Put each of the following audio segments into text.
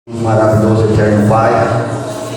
Maravilhoso, eterno Pai,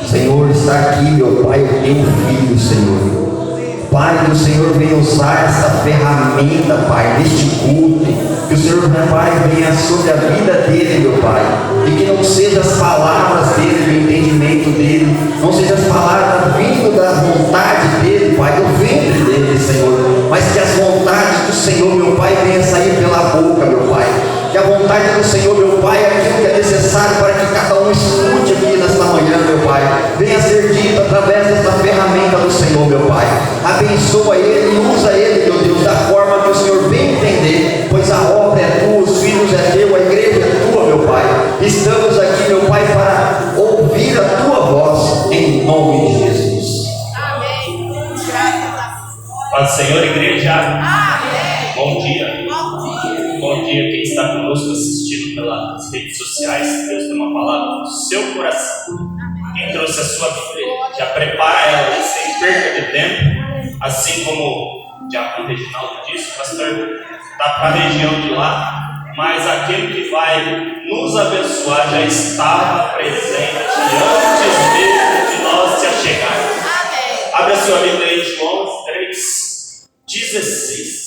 Senhor, está aqui, meu Pai, o teu filho, Senhor. Pai, que o Senhor venha usar essa ferramenta, Pai, neste culto. Que o Senhor, meu Pai, venha sobre a vida dele, meu Pai. E que não sejam as palavras dele, do entendimento dele, não sejam as palavras vindo da vontade dele, Pai, do ventre dele, Senhor. Mas que as vontades do Senhor, meu Pai, venham sair pela boca, meu Pai. Que a vontade do Senhor, meu Pai, é aquilo que é necessário para que cada um escute aqui nesta manhã, meu Pai, venha ser dito através desta ferramenta do Senhor, meu Pai. Abençoa ele e usa ele, meu Deus, da forma que o Senhor bem entender, pois a obra é tua, os filhos é teu, a igreja é tua, meu Pai. Estamos aqui, meu Pai, para ouvir a tua voz, em nome de Jesus. Amém. Paz do Senhor, igreja. Amém. Bom dia. Bom dia. Bom dia quem está conosco assistindo pelas redes sociais. Deus tem uma palavra no seu coração. Quem trouxe a sua Bíblia, já prepara ela sem perda de tempo. Assim como o diácono Reginaldo disse, o pastor está para a região de lá, mas aquele que vai nos abençoar já estava presente antes mesmo de nós se achegarmos. Amém. Abre a sua Bíblia aí, João 3,16.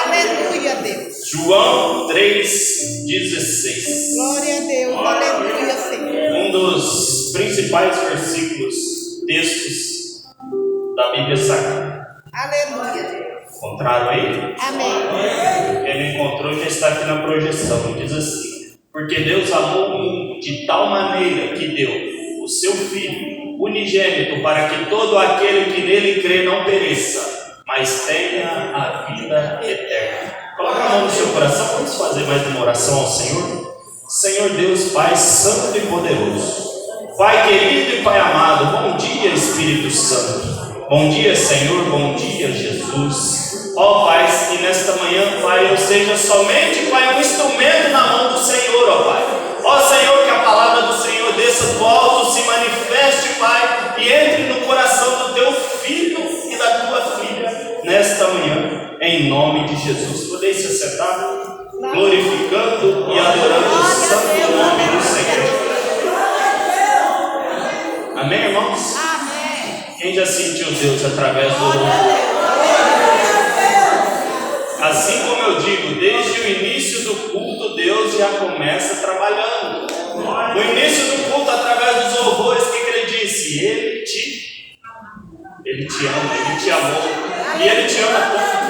Aleluia, Deus. João 3,16. Glória a Deus. Aleluia, Senhor. Um dos principais versículos, textos da Bíblia Sagrada. Aleluia, Deus. Encontraram aí? Amém. Quem não encontrou já está aqui na projeção. Diz assim: porque Deus amou o mundo de tal maneira que deu o seu Filho unigênito, para que todo aquele que nele crê não pereça, mas tenha a vida eterna. Coloca a mão no seu coração, vamos fazer mais uma oração ao Senhor. Senhor Deus, Pai santo e poderoso, Pai querido e Pai amado, bom dia Espírito Santo, bom dia Senhor, bom dia Jesus. Ó Pai, que nesta manhã, Pai, eu seja somente, Pai, um instrumento na mão do Senhor, ó Pai. Ó Senhor, que a palavra do Senhor desça do alto, se manifeste, Pai, e entre no coração do teu filho e da tua filha nesta manhã, em nome de Jesus. Podeis se assentar, glorificando e adorando o santo nome do Senhor. Amém, irmãos? Amém. Quem já sentiu Deus através do louvor? Assim como eu digo, desde o início do culto, Deus já começa trabalhando. No início do culto, através dos louvores, o que ele disse? Ele te ama, Ele te amou, e Ele te ama tanto.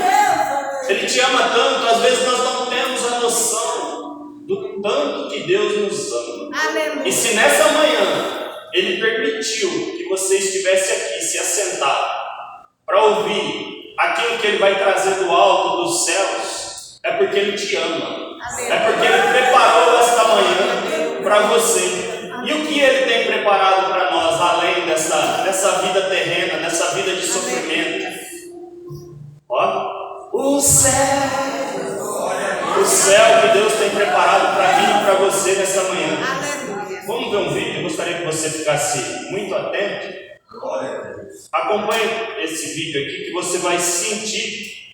Ele te ama tanto, às vezes nós não temos a noção do tanto que Deus nos ama. Aleluia. E se nessa manhã Ele permitiu que você estivesse aqui, se assentado, para ouvir aquilo que Ele vai trazer do alto dos céus, é porque Ele te ama. É porque Ele preparou esta manhã para você. E o que Ele tem preparado para nós, além dessa vida terrena, dessa vida de sofrimento? Ó, o céu que Deus tem preparado para mim e para você nessa manhã. Aleluia. Vamos ver um vídeo, eu gostaria que você ficasse muito atento. Acompanhe esse vídeo aqui que você vai sentir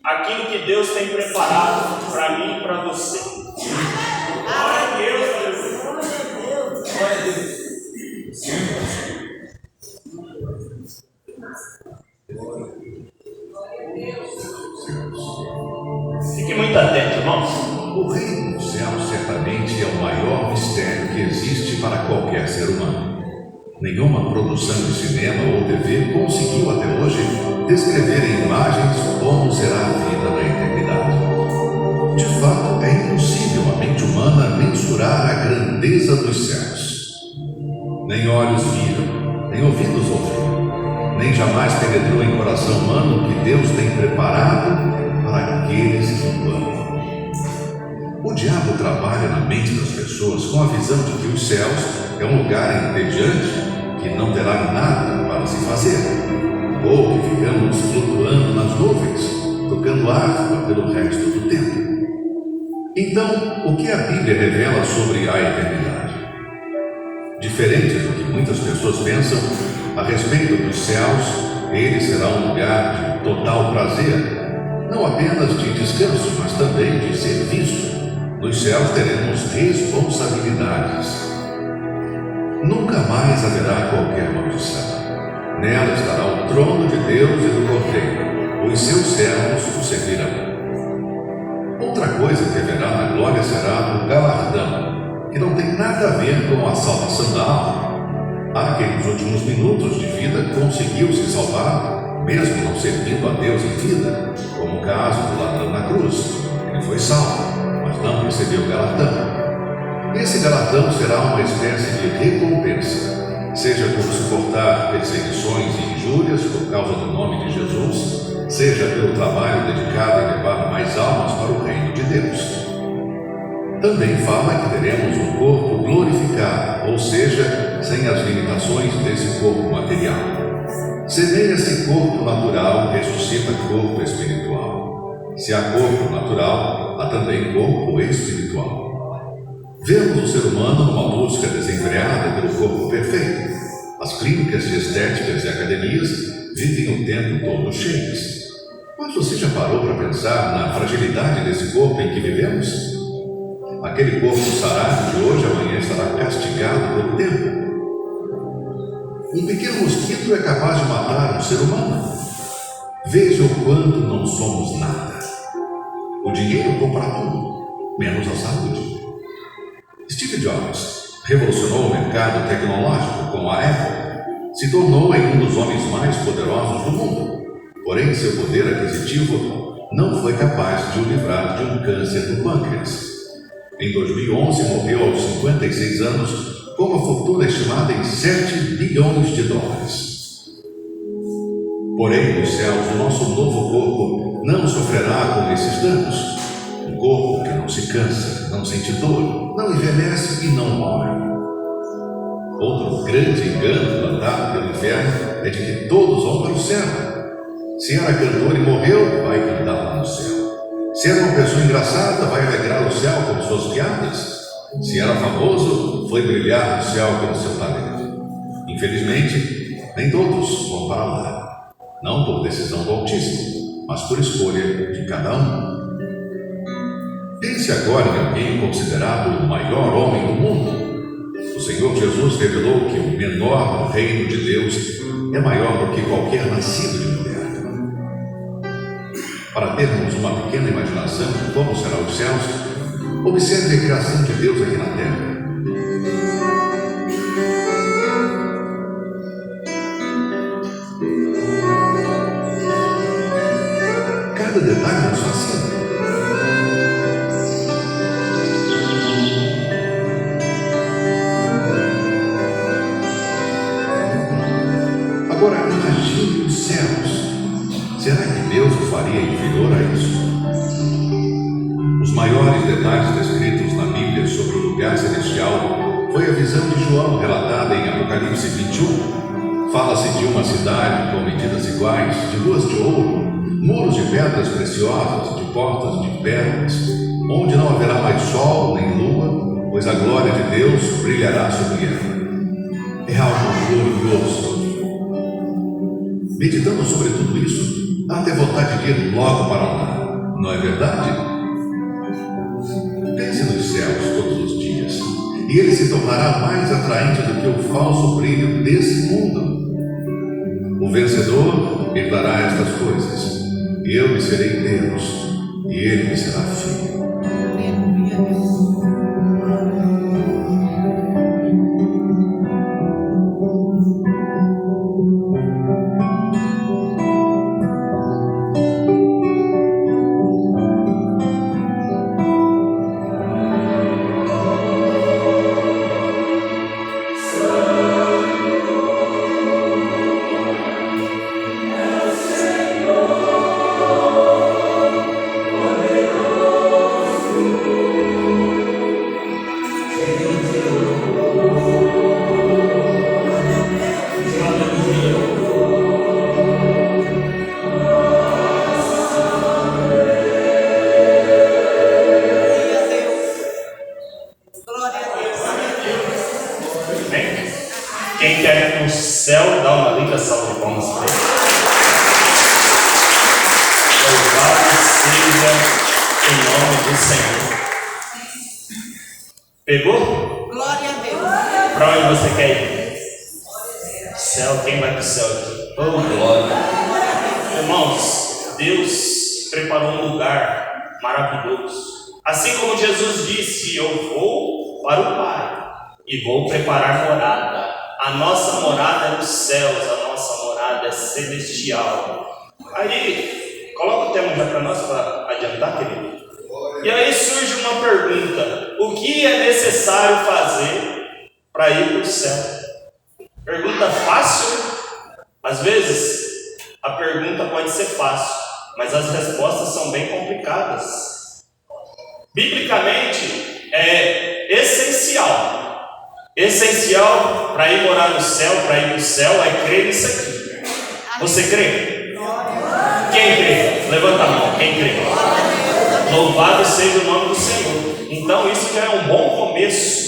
aquilo que Deus tem preparado para mim e para você. Glória a Deus, glória a Deus. Fique muito atento, irmãos. O reino dos céus certamente é o maior mistério que existe para qualquer ser humano. Nenhuma produção de cinema ou TV conseguiu até hoje descrever em imagens como será a vida na eternidade. De fato, é impossível a mente humana mensurar a grandeza dos céus. Nem olhos viram, nem ouvidos ouviram, nem jamais penetrou em coração humano o que Deus tem preparado para aqueles que o amam. O diabo trabalha na mente das pessoas com a visão de que os céus é um lugar entediante que não terá nada para se fazer, ou que ficamos flutuando nas nuvens, tocando harpa pelo resto do tempo. Então, o que a Bíblia revela sobre a eternidade? Diferente do que muitas pessoas pensam a respeito dos céus, ele será um lugar de total prazer, não apenas de descanso, mas também de serviço. Nos céus teremos responsabilidades, nunca mais haverá qualquer maldição. Nela estará o trono de Deus e do Cordeiro. Os seus servos o servirão. Outra coisa que haverá na glória será o galardão, que não tem nada a ver com a salvação da alma. Há quem nos últimos minutos de vida conseguiu se salvar, mesmo não servindo a Deus em vida, como o caso do ladrão na cruz. Ele foi salvo, mas não recebeu galardão. Esse galardão será uma espécie de recompensa, seja por suportar perseguições e injúrias por causa do nome de Jesus, seja pelo trabalho dedicado em levar mais almas para o reino de Deus. Também fala que teremos um corpo glorificado, ou seja, sem as limitações desse corpo material. Semeia-se corpo natural, ressuscita corpo espiritual. Se há corpo natural, há também corpo espiritual. Vemos o ser humano numa busca desenfreada pelo corpo perfeito. As clínicas de estéticas e academias vivem o tempo todo cheias. Mas você já parou para pensar na fragilidade desse corpo em que vivemos? Aquele corpo sarado de hoje amanhã estará castigado pelo tempo. Um pequeno mosquito é capaz de matar um ser humano. Veja o quanto não somos nada. O dinheiro compra tudo, menos a saúde. Steve Jobs revolucionou o mercado tecnológico com a Apple. Se tornou em um dos homens mais poderosos do mundo. Porém, seu poder aquisitivo não foi capaz de o livrar de um câncer do pâncreas. Em 2011, morreu aos 56 anos, com uma fortuna estimada em 7 bilhões de dólares. Porém, nos céus, o nosso novo corpo não sofrerá com esses danos. Um corpo que não se cansa, não sente dor, não envelhece e não morre. Outro grande engano plantado pelo inferno é de que todos vão para o céu. Se era cantor e morreu, vai cantar lá no céu. Se era uma pessoa engraçada, vai alegrar o céu com suas piadas. Se era famoso, foi brilhar no céu pelo seu talento. Infelizmente, nem todos vão para lá. Não por decisão do Altíssimo, mas por escolha de cada um. Pense agora em alguém considerado o maior homem do mundo. O Senhor Jesus revelou que o menor no reino de Deus é maior do que qualquer nascido de mulher. Para termos uma pequena imaginação de como serão os céus, observe a criação de Deus aqui na terra. Cada detalhe nos fascina. Agora imagine os céus. Será que Deus o faria inferior a isso? Os maiores detalhes descritos na Bíblia sobre o lugar celestial foi a visão de João relatada em Apocalipse 21. Fala-se de uma cidade com medidas iguais, de ruas de ouro, muros de pedras preciosas, de portas de pérolas, onde não haverá mais sol nem lua, pois a glória de Deus brilhará sobre ela. É algo glorioso. Meditando sobre tudo isso, dá até vontade de ir logo para lá, não é verdade? Pense nos céus todos os dias, e ele se tornará mais atraente do que o falso brilho desse mundo. O vencedor herdará estas coisas, e eu lhe serei Deus, e ele me será filho. Quem quer ir no céu, dá uma linda salva de palmas para ele. Louvado seja o nome do Senhor. Pegou? Glória a Deus. Para Para onde você quer ir? Céu, quem vai para o céu aqui? Oh, glória! Irmãos, Deus preparou um lugar maravilhoso. Assim como Jesus disse, eu vou para o Pai e vou preparar morada. A nossa morada é nos céus, a nossa morada é celestial. Aí, coloca o tema já para nós, para adiantar, querido. E aí surge uma pergunta: o que é necessário fazer para ir para o céu? Pergunta fácil? Às vezes, a pergunta pode ser fácil, mas as respostas são bem complicadas. Biblicamente, é essencial para ir morar no céu, para ir para o céu, é crer nisso aqui. Você crê? Quem crê? Levanta a mão. Quem crê? Louvado seja o nome do Senhor. Então isso já é um bom começo.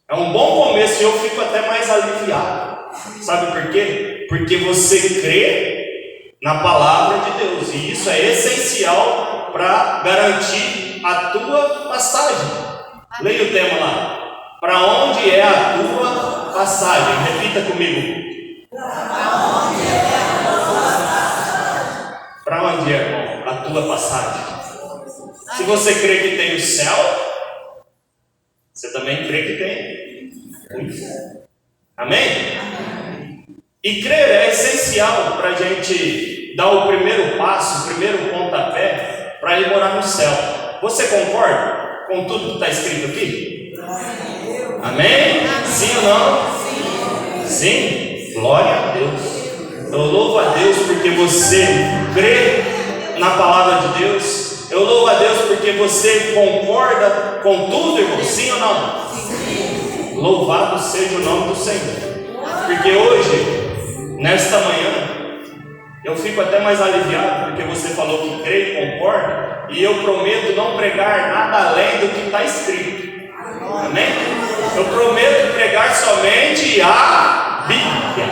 É um bom começo e eu fico até mais aliviado. Sabe por quê? Porque você crê na palavra de Deus. E isso é essencial para garantir a tua passagem. Leia o tema lá. Para onde é a tua passagem? Repita comigo. Para onde é, irmão, a tua passagem? Se você crê que tem o céu, você também crê que tem o inferno. Amém? E crer é essencial para a gente dar o primeiro passo, o primeiro pontapé para ir morar no céu. Você concorda com tudo que está escrito aqui? Amém? Sim ou não? Sim? Glória a Deus. Eu louvo a Deus porque você crê na palavra de Deus. Eu louvo a Deus porque você concorda com tudo, irmão. Sim ou não? Sim. Louvado seja o nome do Senhor. Porque hoje, nesta manhã, eu fico até mais aliviado porque você falou que crê e concorda. E eu prometo não pregar nada além do que está escrito. Amém? Eu prometo pregar somente a Bíblia.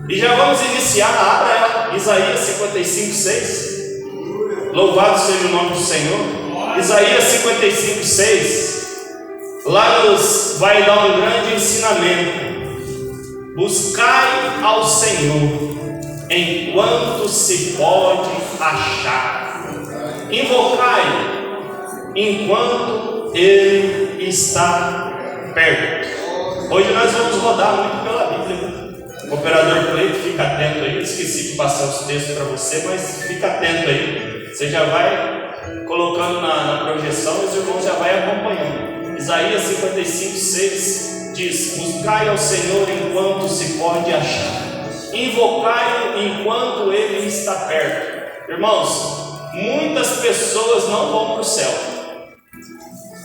E já vamos iniciar. Abra Isaías 55:6. Louvado seja o nome do Senhor. Isaías 55:6. Lá nos vai dar um grande ensinamento. Buscai ao Senhor enquanto se pode achar. Invocai enquanto Ele está perto. Hoje nós vamos rodar muito pela Bíblia. O operador Cleito, fica atento aí. Eu esqueci de passar os textos para você, mas fica atento aí. Você já vai colocando na projeção e os irmãos já vão acompanhando. Isaías 55:6 diz: buscai ao Senhor enquanto se pode achar. Invocai-o enquanto Ele está perto. Irmãos, muitas pessoas não vão para o céu.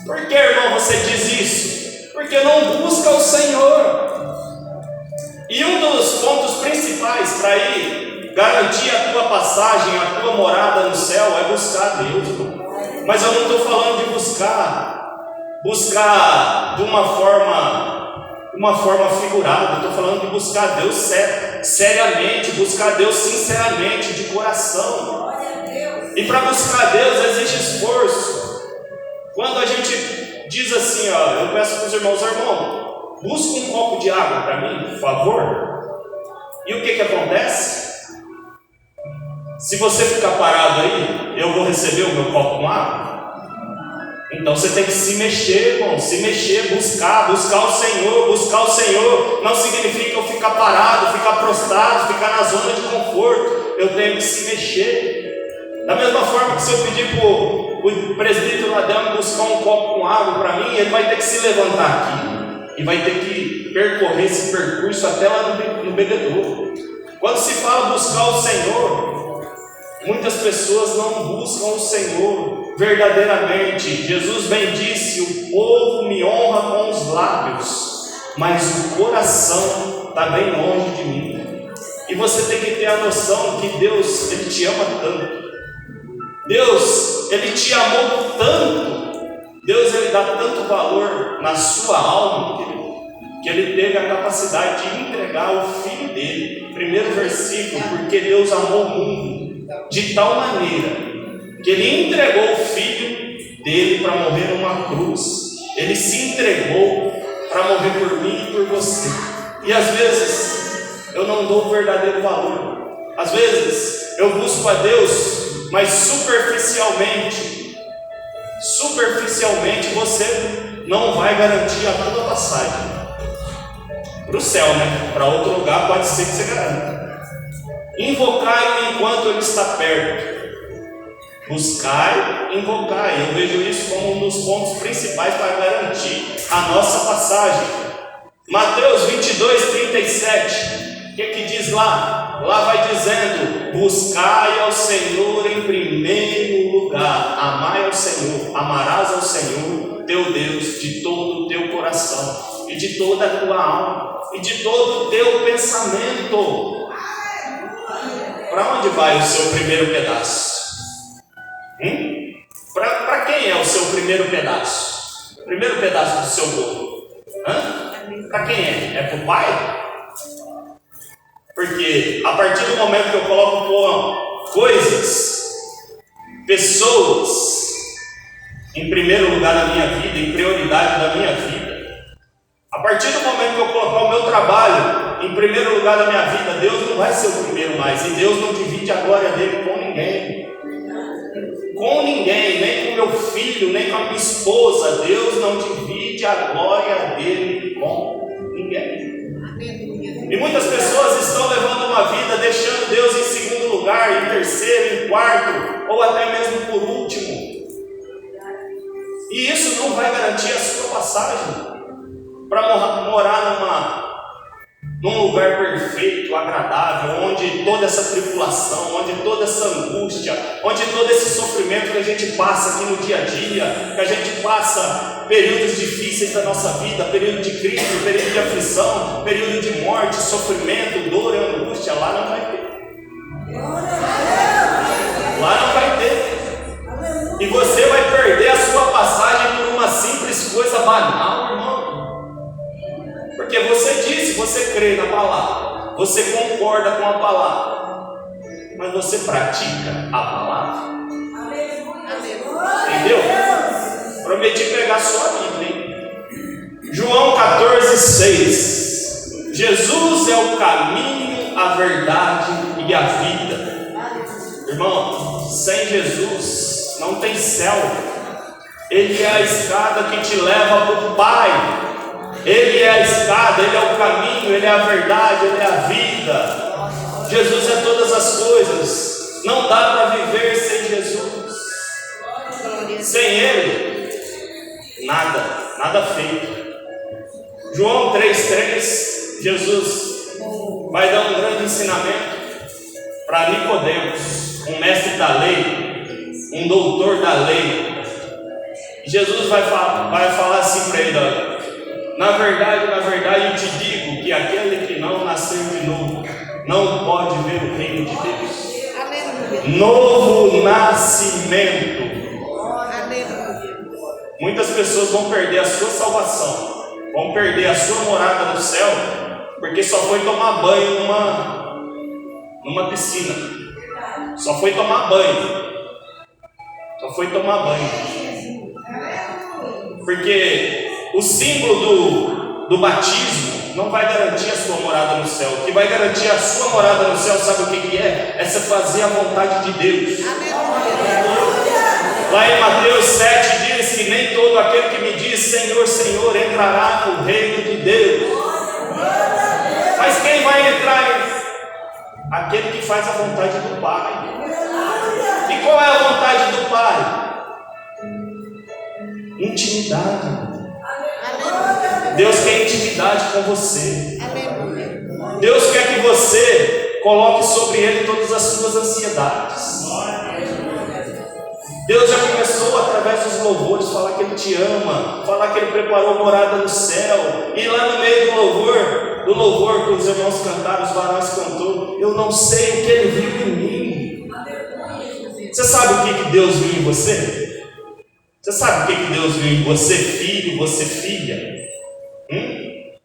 Por que, irmão, você diz isso? Porque não busca o Senhor. E um dos pontos principais para ir garantir a tua passagem, a tua morada no céu, é buscar Deus, irmão. Mas eu não estou falando de buscar de uma forma figurada. Eu estou falando de buscar Deus seriamente, buscar Deus sinceramente, de coração. E para buscar Deus existe esforço. Quando a gente diz assim, ó, eu peço para os irmãos, irmão, busca um copo de água para mim, por favor. E o que acontece? Se você ficar parado aí, eu vou receber o meu copo com água? Então você tem que se mexer, irmão, se mexer, buscar o Senhor. Buscar o Senhor não significa eu ficar parado, ficar prostrado, ficar na zona de conforto. Eu tenho que se mexer. Da mesma forma que se eu pedir para o presbítero Adão buscar um copo com água para mim, ele vai ter que se levantar aqui e vai ter que percorrer esse percurso até lá no bebedouro. Quando se fala buscar o Senhor, muitas pessoas não buscam o Senhor verdadeiramente. Jesus bem disse: o povo me honra com os lábios, mas o coração está bem longe de mim. E você tem que ter a noção que Deus, Ele te ama tanto. Deus, Ele te amou tanto. Deus, Ele dá tanto valor na sua alma, querido, que Ele teve a capacidade de entregar o Filho dEle. Primeiro versículo: porque Deus amou o mundo de tal maneira que Ele entregou o Filho dEle para morrer numa cruz. Ele se entregou para morrer por mim e por você. E às vezes eu não dou o verdadeiro valor. Às vezes eu busco a Deus, mas superficialmente você não vai garantir a tua passagem para o céu, né? Para outro lugar pode ser que você garanta. Invocai-o enquanto ele está perto. Buscai, invocai. Eu vejo isso como um dos pontos principais para garantir a nossa passagem. Mateus 22:37. O que diz lá? Lá vai dizendo: buscai ao Senhor em primeiro lugar. Amai ao Senhor. Amarás ao Senhor teu Deus de todo o teu coração e de toda a tua alma e de todo o teu pensamento. Para onde vai o seu primeiro pedaço? Para quem é o seu primeiro pedaço? O primeiro pedaço do seu bolo? Para quem é? É para o pai? Porque a partir do momento que eu coloco coisas, pessoas em primeiro lugar na minha vida, em prioridade da minha vida, a partir do momento que eu colocar o meu trabalho em primeiro lugar da minha vida, Deus não vai ser o primeiro mais. E Deus não divide a glória dele com ninguém. Com ninguém, nem com meu filho, nem com a minha esposa. Deus não divide a glória dele com ninguém. E muitas pessoas estão levando uma vida deixando Deus em segundo lugar, em terceiro, em quarto, ou até mesmo por último. E isso não vai garantir a sua passagem para morar num lugar perfeito, agradável, onde toda essa tribulação, onde toda essa angústia, onde todo esse sofrimento que a gente passa aqui no dia a dia, que a gente passa períodos difíceis da nossa vida, período de crise, período de aflição, período de morte, sofrimento, dor e angústia, lá não vai ter. Lá não vai ter. E você vai perder a sua passagem por uma simples coisa banal, irmão. Porque você disse, você crê na palavra, você concorda com a palavra, mas você pratica a palavra. Entendeu? Prometi pegar a sua Bíblia, hein? João 14:6. Jesus é o caminho, a verdade e a vida. Irmão, sem Jesus não tem céu. Ele é a escada que te leva para o Pai. Ele é a escada, Ele é o caminho, Ele é a verdade, Ele é a vida. Jesus é todas as coisas. Não dá para viver sem Jesus. Sem Ele, nada feito. João 3:3, Jesus vai dar um grande ensinamento para Nicodemos, um mestre da lei, um doutor da lei. Jesus vai falar assim para ele: olha, na verdade, eu te digo que aquele que não nasceu de novo não pode ver o reino de Deus. Aleluia. Novo nascimento. Aleluia. Muitas pessoas vão perder a sua salvação, vão perder a sua morada no céu, porque só foi tomar banho numa piscina. Só foi tomar banho. Porque o símbolo do batismo não vai garantir a sua morada no céu. O que vai garantir a sua morada no céu, sabe o que é? É você fazer a vontade de Deus. Lá em Mateus 7 diz que nem todo aquele que me diz Senhor, Senhor entrará no reino de Deus. Mas quem vai entrar? Aquele que faz a vontade do Pai. E qual é a vontade do Pai? Intimidade. Deus quer intimidade com você. Deus quer que você coloque sobre Ele todas as suas ansiedades. Deus já começou através dos louvores falar que Ele te ama, falar que Ele preparou morada no céu. E lá no meio do louvor que os irmãos cantaram, os varões cantou, eu não sei o que Ele viu em mim. Você sabe o que Deus viu em você? Você sabe o que Deus viu em você, filho, você filha?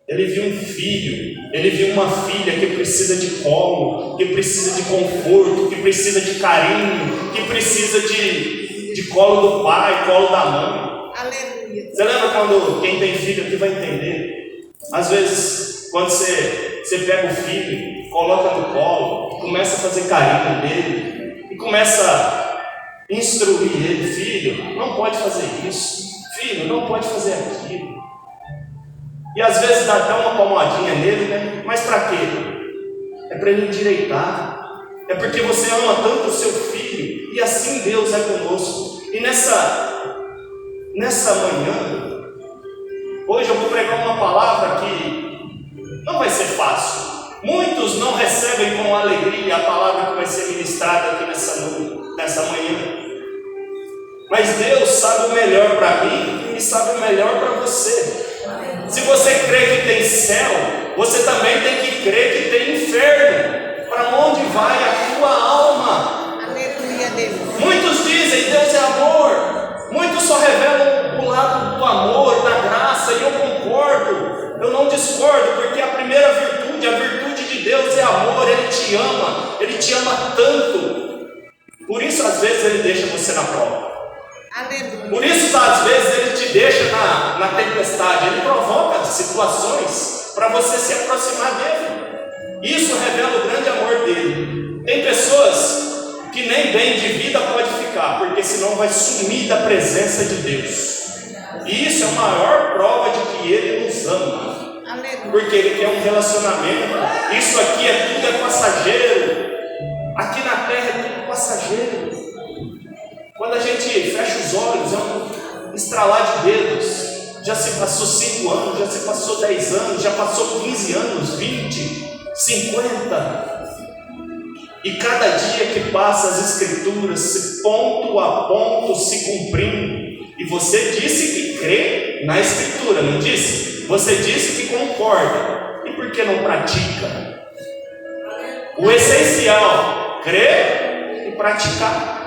Ele viu um filho, ele viu uma filha que precisa de colo, que precisa de conforto, que precisa de carinho, que precisa de colo do pai, colo da mãe. Aleluia. Você lembra quando quem tem filho aqui vai entender? Às vezes, quando você pega o filho, coloca no colo, começa a fazer carinho nele, e começa a instruir ele: filho, não pode fazer isso, filho, não pode fazer aquilo. E às vezes dá até uma palmadinha nele, né? Mas para quê? É para ele endireitar. É porque você ama tanto o seu filho, e assim Deus é conosco. E nessa manhã, hoje eu vou pregar uma palavra que não vai ser fácil. Muitos não recebem com alegria a palavra que vai ser ministrada aqui nessa manhã. Mas Deus sabe o melhor para mim e sabe o melhor para você. Se você crê que tem céu, você também tem que crer que tem inferno. Para onde vai a tua alma? Aleluia, Deus. Muitos dizem Deus é amor. Muitos só revelam o lado do amor, da graça, e eu concordo. Eu não discordo, porque a primeira virtude, a virtude de Deus é amor. Ele te ama tanto. Por isso às vezes Ele deixa você na prova. Aleluia. Por isso às vezes Ele te deixa na tempestade. Ele provoca situações para você se aproximar dEle. Isso revela o grande amor dele. Tem pessoas que nem bem de vida pode ficar, porque senão vai sumir da presença de Deus. E isso é a maior prova de que Ele nos ama. Porque Ele quer um relacionamento. Isso aqui tudo é passageiro. Aqui na terra é tudo passageiro. Quando a gente fecha os olhos, é um estralar de dedos. Já se passou 5 anos, já se passou 10 anos, já passou 15 anos, 20, 50, e cada dia que passa as escrituras se ponto a ponto se cumprindo. E você disse que crê na escritura, não disse? Você disse que concorda, e por que não pratica? O essencial: crer e praticar.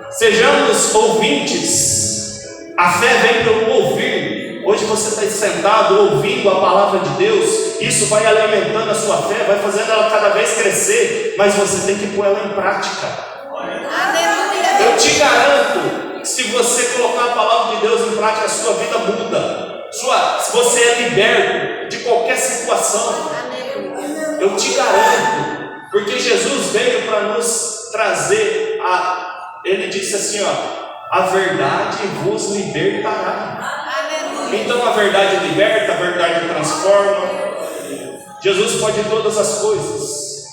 Sejamos ouvintes. A fé vem pelo ouvir. Hoje você está sentado ouvindo a palavra de Deus. Isso vai alimentando a sua fé, vai fazendo ela cada vez crescer. Mas você tem que pôr ela em prática. Aleluia. Eu te garanto que se você colocar a palavra de Deus em prática, a sua vida muda. Você é liberto de qualquer situação. Eu te garanto. Porque Jesus veio para nos trazer Ele disse assim, a verdade vos libertará. Então a verdade liberta, a verdade transforma. Jesus pode todas as coisas.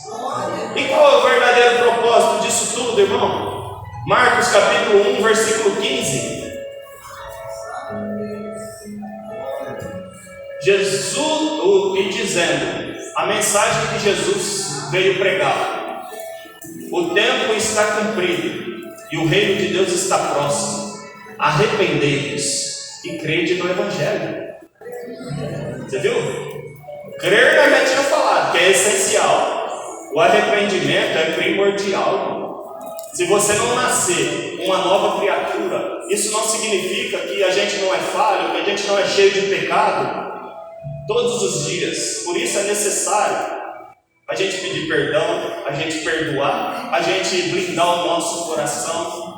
E qual é o verdadeiro propósito disso tudo, irmão? Marcos capítulo 1, versículo 15. E dizendo, a mensagem que Jesus veio pregar: o tempo está cumprido e o reino de Deus está próximo. Arrependei-vos e crede no Evangelho. Você viu? Crer nós já tinha falado que é essencial. O arrependimento é primordial. Se você não nascer uma nova criatura, isso não significa que a gente não é falho, que a gente não é cheio de pecado todos os dias. Por isso é necessário a gente pedir perdão, a gente perdoar, a gente blindar o nosso coração.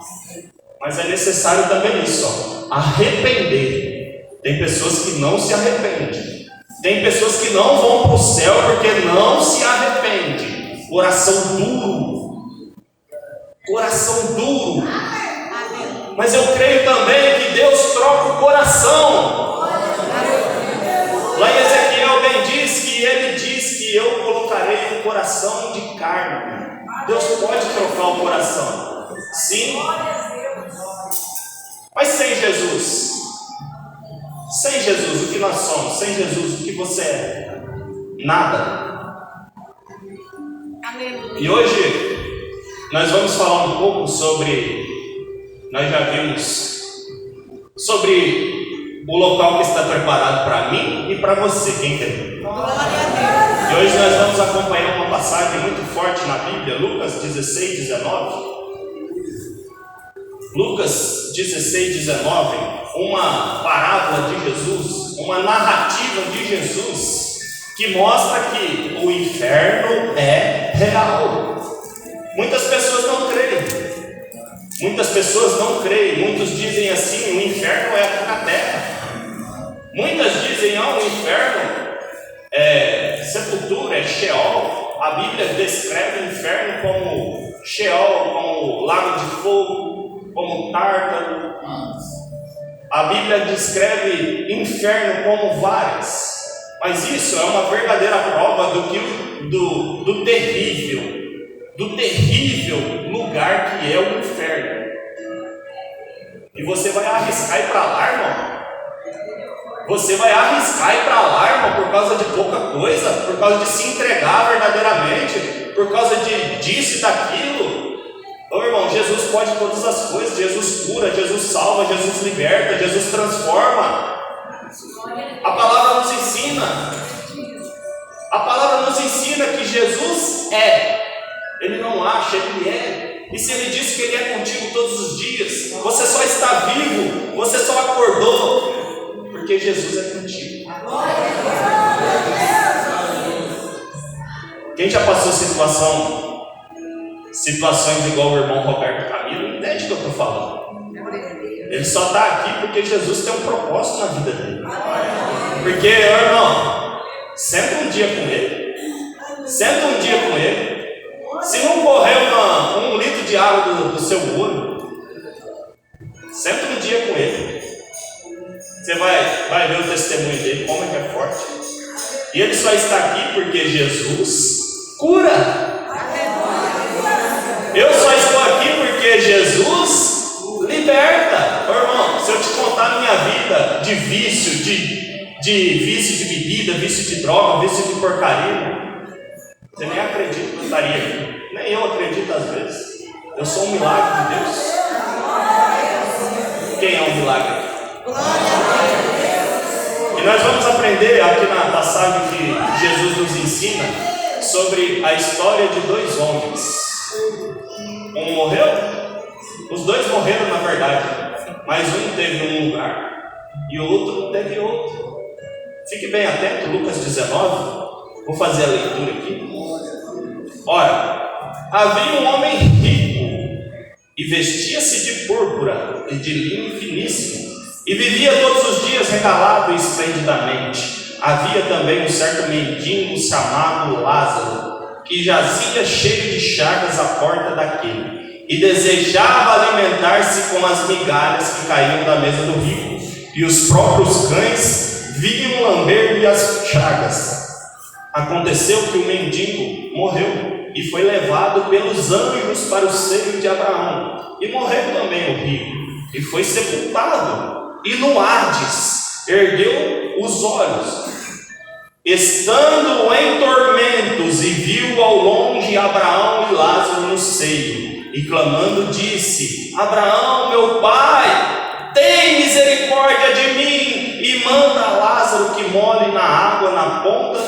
Mas é necessário também isso, arrepender. Tem pessoas que não se arrependem. Tem pessoas que não vão para o céu porque não se arrependem. Coração duro. Coração duro. Mas eu creio também que Deus troca o coração. Lá em Ezequiel bem diz que Ele diz que eu colocarei um coração de carne. Deus pode trocar o coração. Sim. Mas sem Jesus, o que nós somos? Sem Jesus, o que você é? Nada. E hoje nós vamos falar um pouco sobre, nós já vimos, sobre o local que está preparado para mim e para você, quem tem. E hoje nós vamos acompanhar uma passagem muito forte na Bíblia, Lucas 16, 19. Lucas 16, 19, uma parábola de Jesus, uma narrativa de Jesus, que mostra que o inferno é real. Muitas pessoas não creem. Muitos dizem assim, o inferno é aqui na terra. Muitas dizem, o inferno a Bíblia descreve o inferno como Sheol, como lago de fogo, como Tártaro. A Bíblia descreve inferno como várias, mas isso é uma verdadeira prova do terrível lugar que é o inferno. E você vai arriscar ir para lá, irmão? Você vai arriscar ir para lá, irmão, por causa de pouca coisa, por causa de se entregar verdadeiramente, por causa disso e daquilo? Ô irmão, Jesus pode todas as coisas, Jesus cura, Jesus salva, Jesus liberta, Jesus transforma. A palavra nos ensina que Jesus é, Ele não acha, Ele é. E se Ele disse que Ele é contigo todos os dias, você só está vivo, você só acordou, porque Jesus é contigo. Quem já passou situações igual o irmão Roberto Camilo, entende o que eu estou falando? Ele só está aqui porque Jesus tem um propósito na vida dele. Porque, irmão, senta um dia com ele. Se não correr um litro de água do seu olho, senta um dia com ele. Você vai ver o testemunho dele, como é que é forte. E ele só está aqui porque Jesus cura. Eu só estou aqui porque Jesus liberta. Ô, irmão, se eu te contar a minha vida de vício, de vício de bebida, vício de droga, vício de porcaria, você nem acredita que eu estaria aqui. Nem eu acredito às vezes. Eu sou um milagre de Deus. Quem é um milagre? E nós vamos aprender aqui na passagem que Jesus nos ensina sobre a história de dois homens. Um morreu, os dois morreram na verdade, mas um teve um lugar e o outro teve outro. Fique bem atento, Lucas 19, vou fazer a leitura aqui. Ora, havia um homem rico e vestia-se de púrpura e de linho finíssimo e vivia todos os dias regalado e esplendidamente. Havia também um certo mendigo chamado Lázaro, que jazia cheio de chagas à porta daquele, e desejava alimentar-se com as migalhas que caíam da mesa do rico, e os próprios cães vinham lamber-lhe as chagas. Aconteceu que o mendigo morreu, e foi levado pelos anjos para o seio de Abraão, e morreu também o rico, e foi sepultado, e no Hades ergueu os olhos, estando em tormentos, e viu ao longe Abraão e Lázaro no seio, e clamando disse: Abraão, meu pai, tem misericórdia de mim, e manda a Lázaro que molhe na água na ponta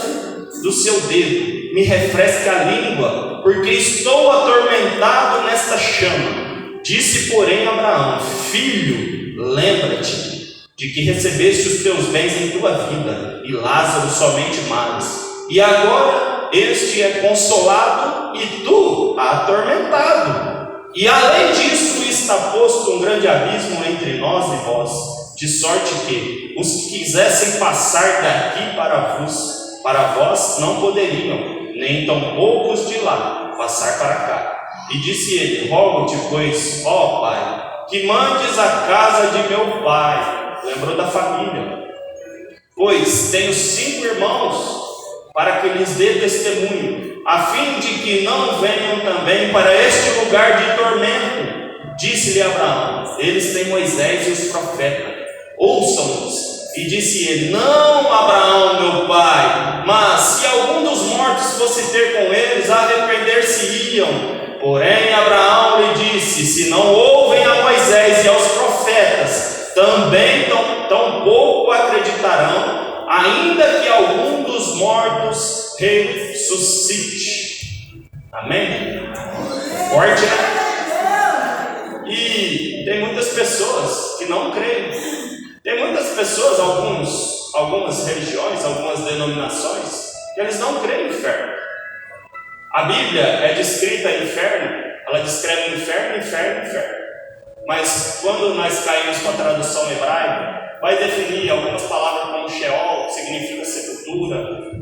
do seu dedo, me refresque a língua, porque estou atormentado nesta chama. Disse, porém, Abraão: Filho, lembra-te de que recebeste os teus bens em tua vida, e Lázaro somente males. E agora este é consolado e tu atormentado. E além disso está posto um grande abismo entre nós e vós, de sorte que os que quisessem passar daqui para vós não poderiam, nem tampouco os de lá passar para cá. E disse ele: Rogo-te, pois, ó Pai, que mandes a casa de meu pai. Lembrou da família. Pois tenho 5 irmãos, para que lhes dê testemunho, a fim de que não venham também para este lugar de tormento. Disse-lhe Abraão: Eles têm Moisés e os profetas, ouçam-nos. E disse ele: Não, Abraão, meu pai, mas se algum dos mortos fosse ter com eles, arrepender-se-iam. Porém Abraão lhe disse: Se não ouvem a Moisés e aos profetas, também tão pouco acreditarão, ainda que algum dos mortos ressuscite. Amém? Forte, né? E tem muitas pessoas que não creem. Tem muitas pessoas, algumas religiões, algumas denominações, que eles não creem no inferno. A Bíblia é descrita inferno, ela descreve inferno, inferno, inferno. Mas quando nós caímos com a tradução hebraica, vai definir algumas palavras como Sheol, que significa sepultura,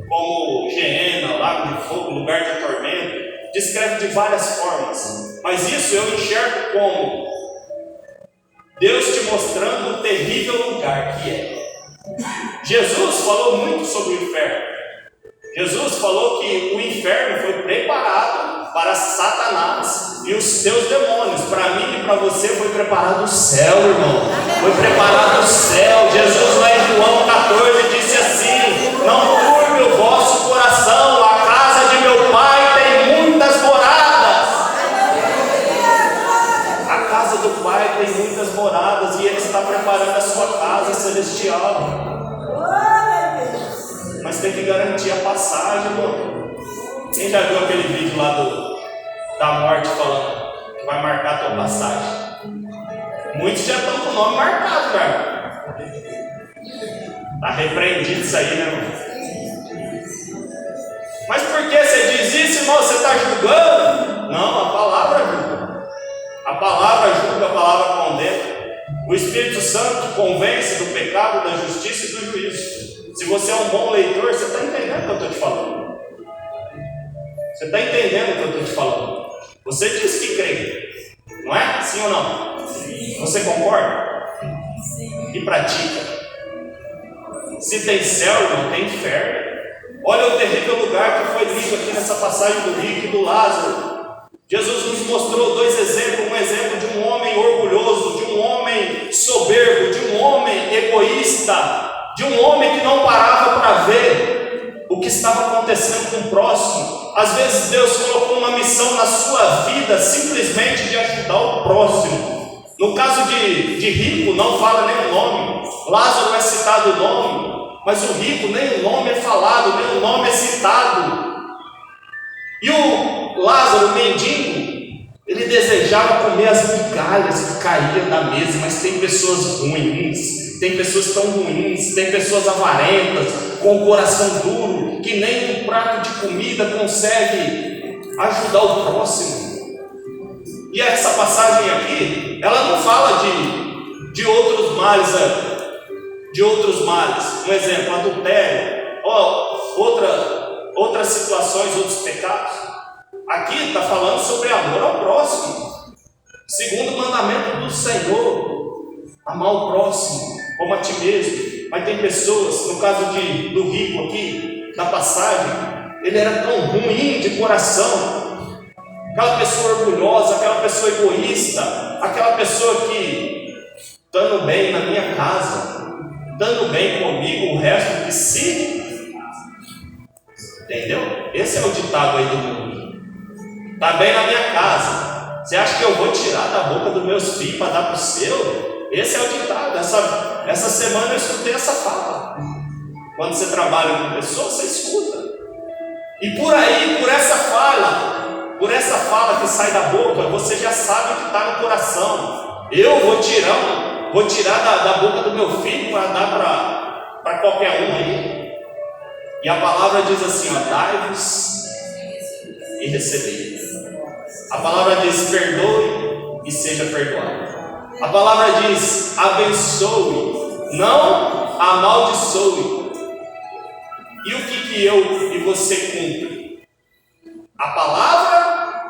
como Geena, lago de fogo, lugar de tormento, descreve de várias formas, mas isso eu enxergo como Deus te mostrando o terrível lugar que é. Jesus falou muito sobre o inferno. Jesus falou que o inferno foi preparado para Satanás e os seus demônios. Para mim e para você foi preparado o céu, irmão. Foi preparado o céu. Jesus lá em João 14 disse assim: não turbe o vosso coração, a casa de meu pai tem muitas moradas. A casa do pai tem muitas moradas e ele está preparando a sua casa celestial. Mas tem que garantir a passagem, mano. Quem já viu aquele vídeo lá da morte falando que vai marcar a tua passagem? Muitos já estão com o nome marcado, cara. Tá repreendido isso aí, né, irmão? Mas por que você diz isso, irmão? Você está julgando? Não, a palavra julga. A palavra julga, a palavra condena. O Espírito Santo convence do pecado, da justiça e do juízo. Se você é um bom leitor, você está entendendo o que eu estou te falando. Você está entendendo o que eu estou te falando. Você diz que crê, não é? Sim ou não? Sim. Você concorda? Sim. E pratica. Se tem céu, não tem inferno. Olha o terrível lugar que foi lido aqui nessa passagem do rico e do Lázaro. Jesus nos mostrou dois exemplos. Um exemplo de um homem orgulhoso, de um homem soberbo, de um homem egoísta, de um homem que não parava para ver o que estava acontecendo com o próximo. Às vezes Deus colocou uma missão na sua vida simplesmente de ajudar o próximo. No caso de rico, não fala nem o nome. Lázaro é citado o nome, mas o rico nem o nome é falado, nem o nome é citado. E o Lázaro, o mendigo, ele desejava comer as migalhas que caíam da mesa, mas tem pessoas ruins, tem pessoas tão ruins, tem pessoas avarentas, com o coração duro, que nem um prato de comida consegue ajudar o próximo. E essa passagem aqui, ela não fala de outros males, de outros males. Um exemplo, adultério, outras situações, outros pecados. Aqui está falando sobre amor ao próximo. Segundo o mandamento do Senhor, amar o próximo como a ti mesmo. Mas tem pessoas, no caso do rico aqui, na passagem, ele era tão ruim de coração, aquela pessoa orgulhosa, aquela pessoa egoísta, aquela pessoa que, estando bem na minha casa, estando bem comigo, o resto que se... Entendeu? Esse é o ditado aí do mundo. Está bem na minha casa, você acha que eu vou tirar da boca dos meus filhos para dar para o seu? Esse é o ditado. Essa semana eu escutei essa fala. Quando você trabalha com pessoas, você escuta. E por aí, por essa fala que sai da boca, você já sabe o que está no coração. Eu vou tirar da boca do meu filho para dar para qualquer um aí. E a palavra diz assim, ó, dai-vos e recebei. A palavra diz, perdoe e seja perdoado. A palavra diz, abençoe, não amaldiçoe. E o que eu e você cumpre? A palavra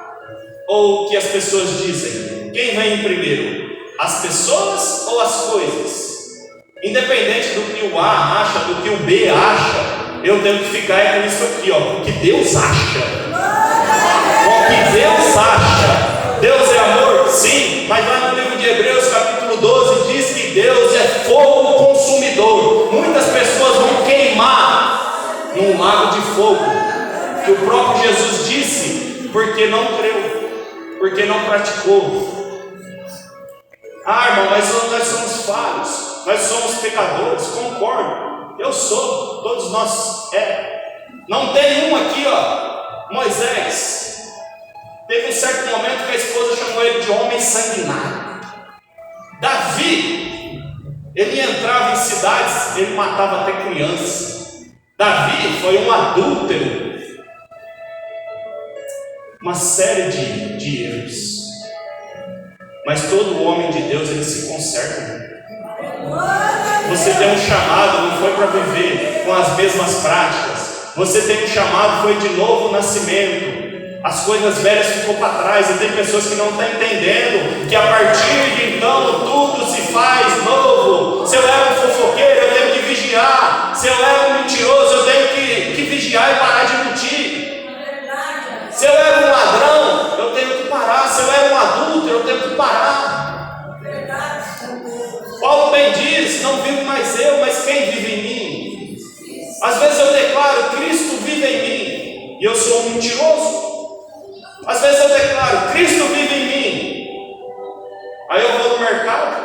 ou o que as pessoas dizem? Quem vem primeiro? As pessoas ou as coisas? Independente do que o A acha, do que o B acha, eu tenho que ficar com isso aqui, ó, o que Deus acha. O que Deus acha. Deus é amor? Sim, mas lá no livro de Hebreus capítulo 12 diz que Deus é fogo consumidor. Muitas pessoas vão queimar num lago de fogo, que o próprio Jesus disse, porque não creu, porque não praticou. Ah, irmão, mas nós somos falhos, nós somos pecadores. Concordo, eu sou, todos nós Não tem um aqui, ó, Moisés. Teve um certo momento que a esposa chamou ele de homem sanguinário. Davi, ele entrava em cidades, ele matava até crianças. Davi foi um adúltero. Uma série de erros. Mas todo homem de Deus, ele se conserta. Você tem um chamado, não foi para viver com as mesmas práticas. Você tem um chamado, foi de novo nascimento. As coisas velhas ficou para trás. E tem pessoas que não estão entendendo que a partir de então tudo se faz novo. Se eu era um fofoqueiro, eu tenho que vigiar. Se eu era um mentiroso, eu tenho que vigiar e parar de mentir. Se eu era um ladrão, eu tenho que parar. Se eu era um adulto, eu tenho que parar. Paulo bem diz: não vivo mais eu, mas quem vive em mim? Às vezes eu declaro: Cristo vive em mim, e eu sou um mentiroso. Às vezes eu declaro: Cristo vive em mim. Aí eu vou no mercado,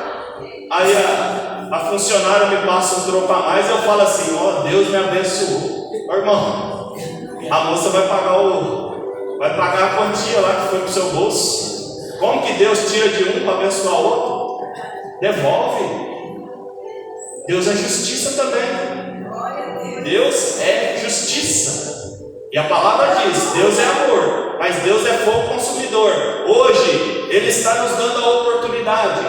aí a funcionária me passa um troco a mais, eu falo assim: ó, Deus me abençoou. Ô, irmão, a moça vai pagar a quantia lá que foi pro seu bolso. Como que Deus tira de um para abençoar o outro? Devolve. Deus é justiça também. Deus é justiça. E a palavra diz: Deus é amor, mas Deus é fogo consumidor. Hoje Ele está nos dando a oportunidade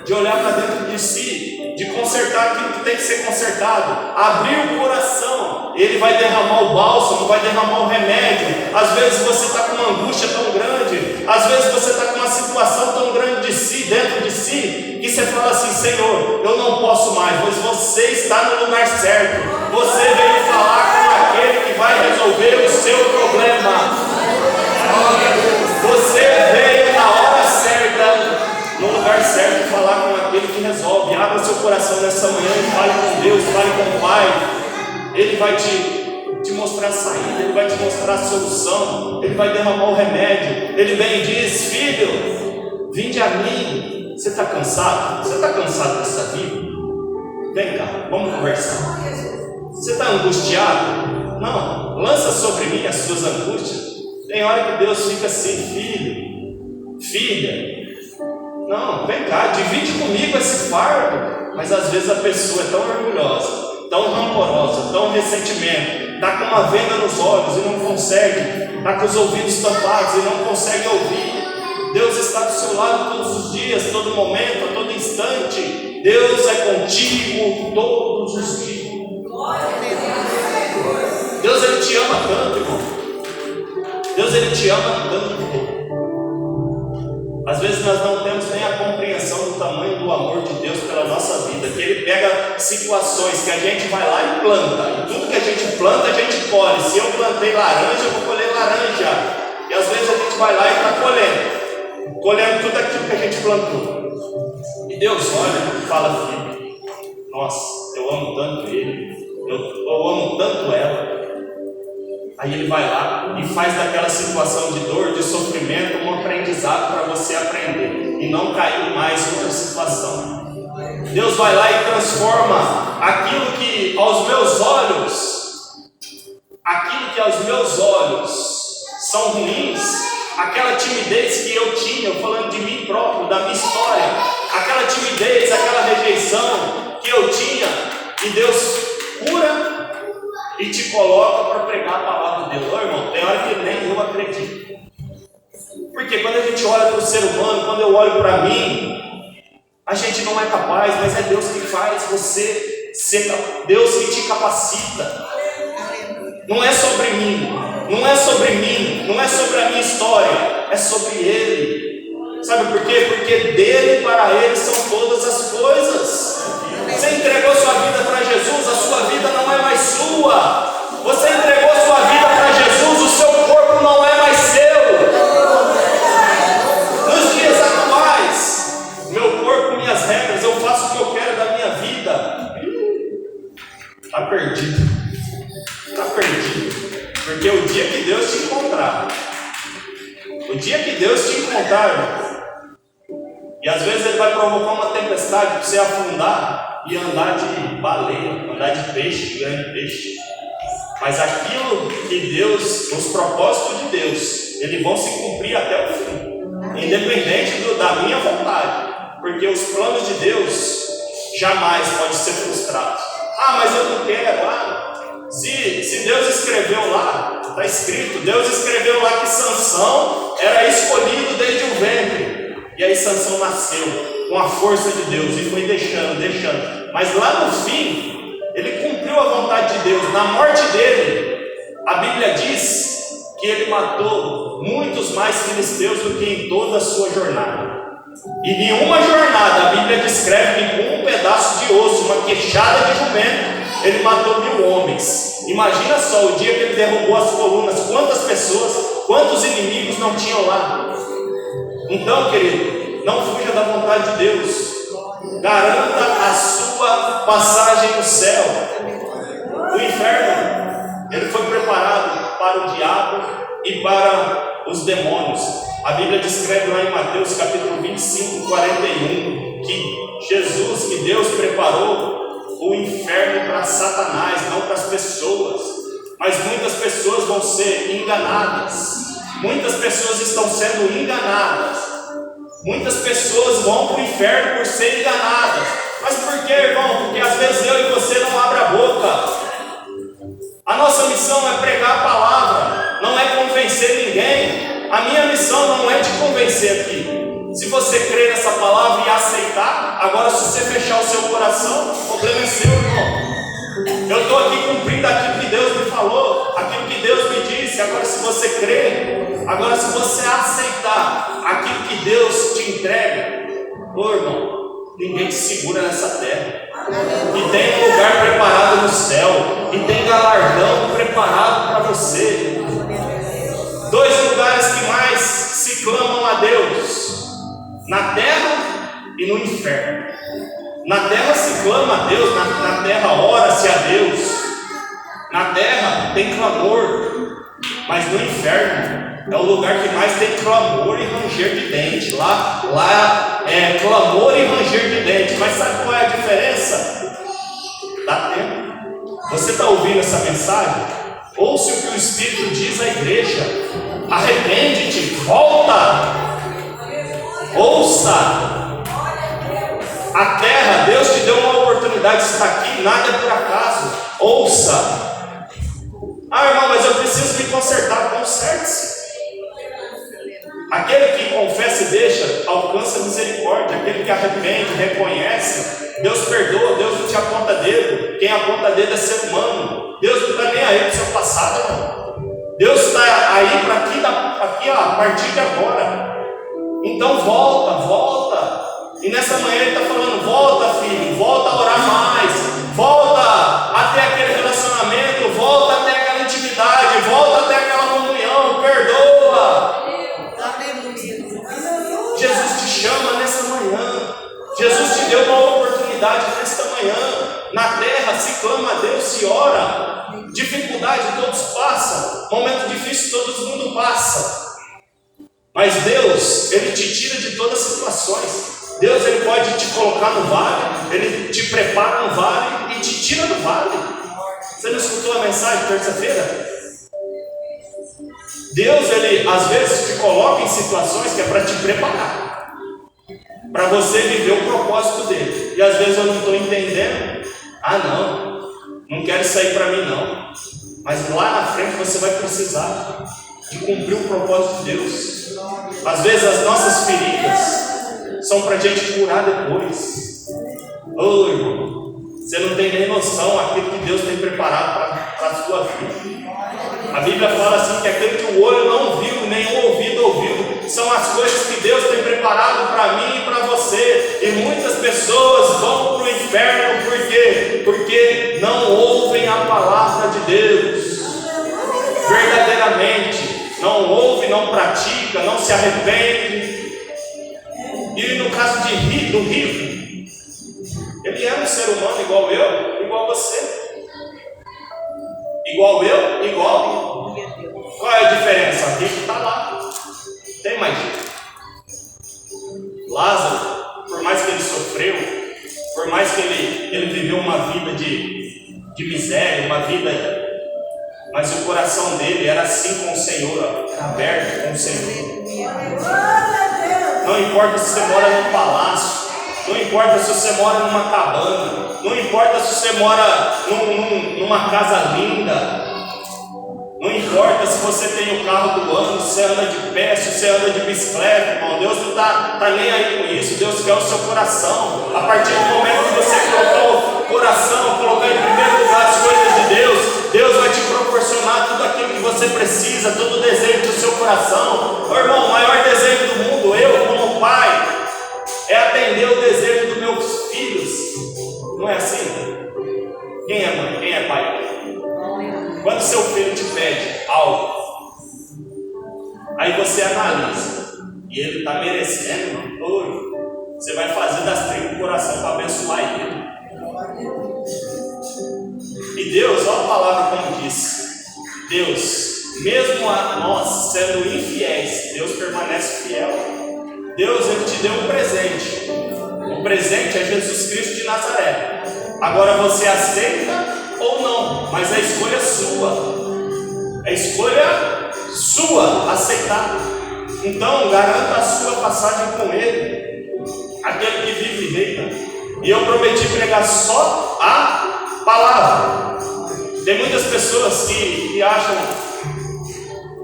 de olhar para dentro de si, de consertar aquilo que tem que ser consertado, abrir o coração. Ele vai derramar o bálsamo, vai derramar o remédio. Às vezes você está com uma angústia tão grande, às vezes você está com uma situação tão grande de si, dentro de si, que você fala assim: Senhor, eu não posso mais, mas você está no lugar certo. Você veio falar com aquele que vai resolver o seu problema. Você veio na hora certa, no lugar certo, falar com aquele que resolve. Abra seu coração nessa manhã e fale com Deus, fale com o Pai. Ele vai te mostrar a saída, Ele vai te mostrar a solução, Ele vai derramar o remédio. Ele bem diz: filho, vinde a mim. Você está cansado? Você está cansado dessa vida? Vem cá, vamos conversar. Você está angustiado? Não, lança sobre mim as suas angústias. Tem hora que Deus fica assim: filho, filha, não, vem cá, divide comigo esse fardo. Mas às vezes a pessoa é tão orgulhosa, tão rancorosa, tão ressentimento, está com uma venda nos olhos e não consegue, está com os ouvidos tampados e não consegue ouvir. Deus está do seu lado todos os dias, todo momento, a todo instante. Deus é contigo todos os dias. Deus, Ele te ama tanto, irmão. Deus, Ele te ama tanto. Às vezes nós não temos nem a compreensão do tamanho do amor de Deus pela nossa vida, que Ele pega situações que a gente vai lá e planta, e tudo que a gente planta a gente colhe. Se eu plantei laranja, eu vou colher laranja. E às vezes a gente vai lá e está colhendo tudo aquilo que a gente plantou. E Deus olha e fala: filho, nossa, eu amo tanto ele, eu amo tanto ela. Aí Ele vai lá e faz daquela situação de dor, de sofrimento, um aprendizado para você aprender e não cair mais em outra situação. Deus vai lá e transforma aquilo que aos meus olhos são ruins, aquela timidez que eu tinha, falando de mim próprio, da minha história, aquela timidez, aquela rejeição que eu tinha, e Deus cura e te coloca para pregar a palavra de Deus. Ô, irmão, tem hora que nem eu acredito. Porque quando a gente olha para o ser humano, quando eu olho para mim, a gente não é capaz, mas é Deus que faz você ser capaz, Deus que te capacita. Não é sobre mim, não é sobre mim, não é sobre a minha história, é sobre Ele. Sabe por quê? Porque dele e para Ele são todas as coisas. Você entregou sua vida para Jesus, a sua vida não é mais sua. Você entregou sua vida para Jesus, o seu corpo não é mais seu. Nos dias atuais, meu corpo, minhas regras, eu faço o que eu quero da minha vida. Está perdido. Está perdido. Porque o dia que Deus te encontrar, irmão, e às vezes Ele vai provocar uma tempestade para você afundar e andar de baleia, andar de peixe, de grande peixe. Mas aquilo que Deus, os propósitos de Deus, eles vão se cumprir até o fim, independente da minha vontade, porque os planos de Deus jamais podem ser frustrados. Ah, mas eu não quero. Se Deus escreveu lá, está escrito, Deus escreveu lá que Sansão era escolhido desde o ventre. E aí Sansão nasceu com a força de Deus e foi deixando. Mas lá no fim, ele cumpriu a vontade de Deus. Na morte dele, A Bíblia diz que ele matou muitos mais filisteus do que em toda a sua jornada. E em uma jornada, a Bíblia descreve que com um pedaço de osso, uma queixada de jumento, ele matou 1000 homens. Imagina só, o dia que ele derrubou as colunas, quantas pessoas, quantos inimigos não tinham lá. Então, querido, não fuja da vontade de Deus. Garanta a sua passagem no céu. O inferno, ele foi preparado para o diabo e para os demônios. A Bíblia descreve lá em Mateus capítulo 25, 41, que Jesus, que Deus preparou o inferno para Satanás, não para as pessoas. Mas muitas pessoas vão ser enganadas. Muitas pessoas estão sendo enganadas. Muitas pessoas vão para o inferno por ser enganadas. Mas por que, irmão? Porque às vezes eu e você não abre a boca. A nossa missão é pregar a palavra, não é convencer ninguém. A minha missão não é te convencer aqui. Se você crer nessa palavra e aceitar, agora se você fechar o seu coração, o problema é seu, irmão. Eu estou aqui cumprindo aquilo que Deus me falou, aquilo que Deus me disse. Agora se você crer, agora se você aceitar aquilo que Deus te entrega, ô irmão, ninguém te segura nessa terra. E tem um lugar preparado no céu, e tem galardão preparado para você. 2 lugares que mais se clamam a Deus: na terra e no inferno. Na terra se clama a Deus, na terra ora-se a Deus. Na terra tem clamor, mas no inferno é o lugar que mais tem clamor e ranger de dente. Lá é clamor e ranger de dente. Mas sabe qual é a diferença? Dá tempo. Você está ouvindo essa mensagem? Ouça o que o Espírito diz à igreja. Arrepende-te, volta. Ouça. A terra, Deus te deu uma oportunidade de estar aqui, nada é por acaso. Ouça. Ah, irmão, mas eu preciso me consertar. Conserte-se. Aquele que confessa e deixa, alcança misericórdia. Aquele que arrepende, reconhece, Deus perdoa, Deus não te aponta dedo. Quem aponta dedo é ser humano. Deus não está nem aí para o seu passado, irmão. Deus está aí para aqui, ó, a partir de agora. Então volta. E nessa manhã ele está falando: volta, filho, volta a orar mais, volta até aquele relacionamento, volta até aquela intimidade, volta até aquela comunhão, perdoa. Jesus te chama nessa manhã. Jesus te deu uma oportunidade nesta manhã. Na terra se clama a Deus, se ora. Dificuldade todos passam, momento difícil todo mundo passa. Mas Deus, Ele te tira de todas as situações. Deus, Ele pode te colocar no vale, Ele te prepara no vale e te tira do vale. Você não escutou a mensagem terça-feira? Deus, Ele às vezes te coloca em situações que é para te preparar, para você viver o propósito dele. E às vezes eu não estou entendendo. Não quero isso aí para mim não. Mas lá na frente você vai precisar de cumprir o propósito de Deus. Às vezes as nossas feridas são para a gente curar depois. Ô irmão, você não tem nem noção daquilo que Deus tem preparado para a sua vida. A Bíblia fala assim que aquilo que o olho não viu, nem o ouvido ouviu, são as coisas que Deus tem preparado para mim e para você. E muitas pessoas vão para o inferno, por quê? Porque não ouvem a palavra de Deus verdadeiramente, não ouve, não pratica, não se arrepende. E no caso do rico, ele é um ser humano igual eu, igual você. Igual eu, igual. Qual é a diferença? O rico está lá. Tem mais jeito. Lázaro, por mais que ele sofreu, por mais que ele viveu uma vida de miséria, uma vida, mas o coração dele era assim com o Senhor, era aberto com o Senhor. Não importa se você mora num palácio, não importa se você mora numa cabana, não importa se você mora numa casa linda, não importa se você tem o carro do ano, se você anda de pé, se você anda de bicicleta, irmão. Deus não está nem aí com isso. Deus quer o seu coração. A partir do momento que você colocar o coração, colocar em primeiro lugar as coisas de Deus, Deus vai te proporcionar tudo aquilo você precisa, todo desejo do seu coração. Ô, irmão, o maior desejo do mundo, eu como pai, é atender o desejo dos meus filhos. Não é assim? Quem é mãe? Quem é pai? Quando seu filho te pede algo, aí você analisa, e ele está merecendo, você vai fazer das tripas do coração para abençoar ele. E Deus, olha a palavra como diz, Deus, mesmo a nós sendo infiéis, Deus permanece fiel. Deus, Ele te deu um presente. O presente é Jesus Cristo de Nazaré. Agora você aceita ou não, mas a escolha é sua. É escolha sua aceitar. Então, garanta a sua passagem com Ele, aquele que vive e reina. E eu prometi pregar só a palavra. Tem muitas pessoas que acham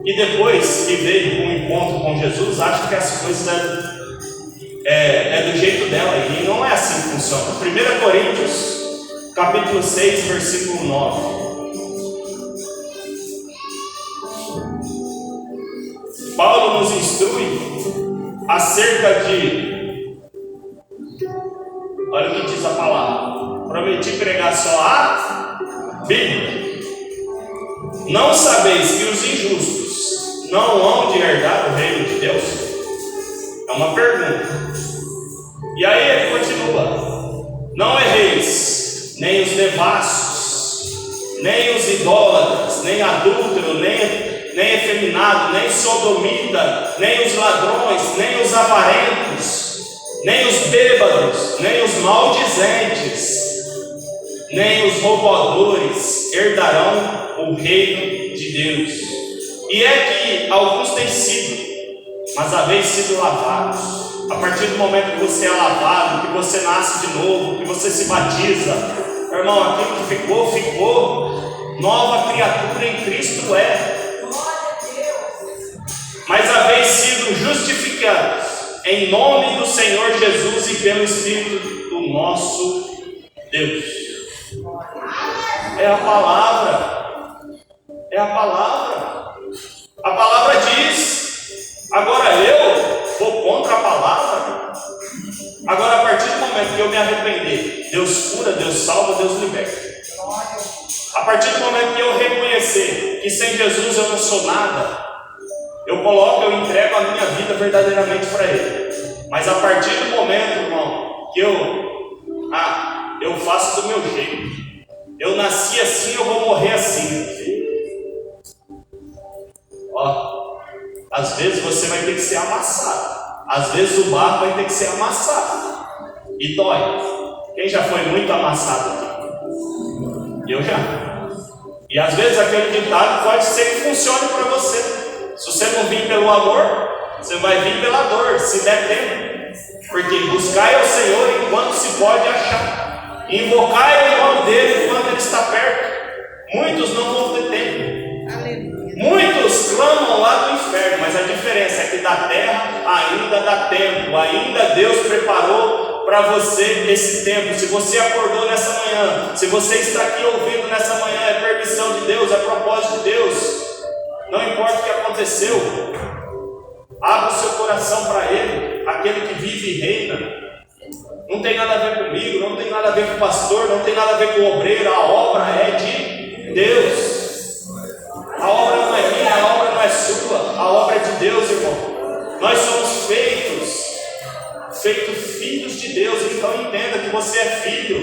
que depois que veio um encontro com Jesus, acham que as coisas é do jeito dela, e não é assim que funciona. 1 Coríntios, capítulo 6, versículo 9. Paulo nos instrui acerca de, olha o que diz a palavra, prometi pregar só a Bíblia. Não sabeis que os injustos não hão de herdar o reino de Deus? É uma pergunta. E aí ele continua: não erreis, nem os devassos, nem os idólatras, nem adúltero, nem efeminado, nem sodomita, nem os ladrões, nem os avarentos, nem os bêbados, nem os maldizentes, nem os roubadores herdarão o reino de Deus. E é que alguns têm sido, mas haveis sido lavados. A partir do momento que você é lavado, que você nasce de novo, que você se batiza, irmão, aquilo que ficou, ficou. Nova criatura em Cristo é. Mas haveis sido justificados em nome do Senhor Jesus e pelo Espírito do nosso Deus. É a palavra. É a palavra. A palavra diz. Agora eu vou contra a palavra. Agora, a partir do momento que eu me arrepender, Deus cura, Deus salva, Deus liberta. A partir do momento que eu reconhecer que sem Jesus eu não sou nada, eu entrego a minha vida verdadeiramente para Ele. Mas a partir do momento, irmão, que eu faço do meu jeito, eu nasci assim, eu vou morrer assim. Ó, às vezes você vai ter que ser amassado. Às vezes o barro vai ter que ser amassado. E dói. Quem já foi muito amassado aqui? Eu já. E às vezes aquele ditado pode ser que funcione para você. Se você não vir pelo amor, você vai vir pela dor, se der tempo. Porque buscai ao Senhor enquanto se pode achar. Invocai o nome dele enquanto ele está perto. Muitos não vão ter tempo. Aleluia. Muitos clamam lá do inferno, mas a diferença é que da terra ainda dá tempo. Ainda Deus preparou para você esse tempo. Se você acordou nessa manhã, se você está aqui ouvindo nessa manhã, é permissão de Deus, é propósito de Deus. Não importa o que aconteceu, abra o seu coração para Ele, aquele que vive e reina. Não tem nada a ver comigo, não tem nada a ver com o pastor, não tem nada a ver com o obreiro. A obra é de Deus. A obra não é minha, a obra não é sua, a obra é de Deus, irmão. Nós somos feitos filhos de Deus. Então entenda que você é filho,